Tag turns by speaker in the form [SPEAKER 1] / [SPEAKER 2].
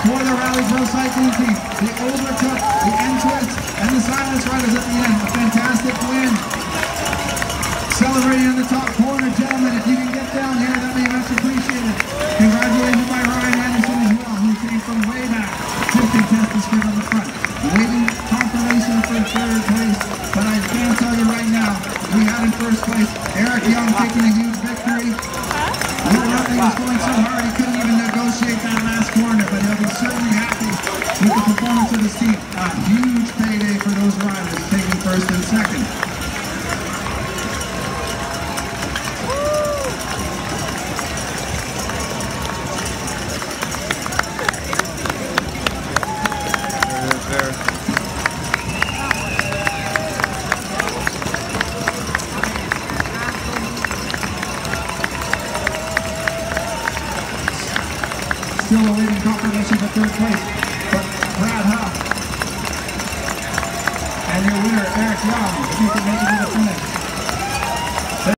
[SPEAKER 1] for the Rally Pro Cycling team. They overtook the N-Twist and the Silence Riders at the end. A fantastic win. Celebrating in the top corner, gentlemen. If you can get down here, that'd be much appreciated. Congratulations by Ryan Anderson as well, who came from way back to contest the sprint on the front. Waiting confirmation for third place, but I can tell you right now, we had in first place Eric Young taking a huge victory. Will Rutley was going so hard he couldn't even negotiate that last corner, but he'll be certainly happy with the performance of his team. A huge payday for those riders taking first and second. Still awaiting confirmation for third place, but Brad Huff and your winner, Eric Young, if you can make it to the finish.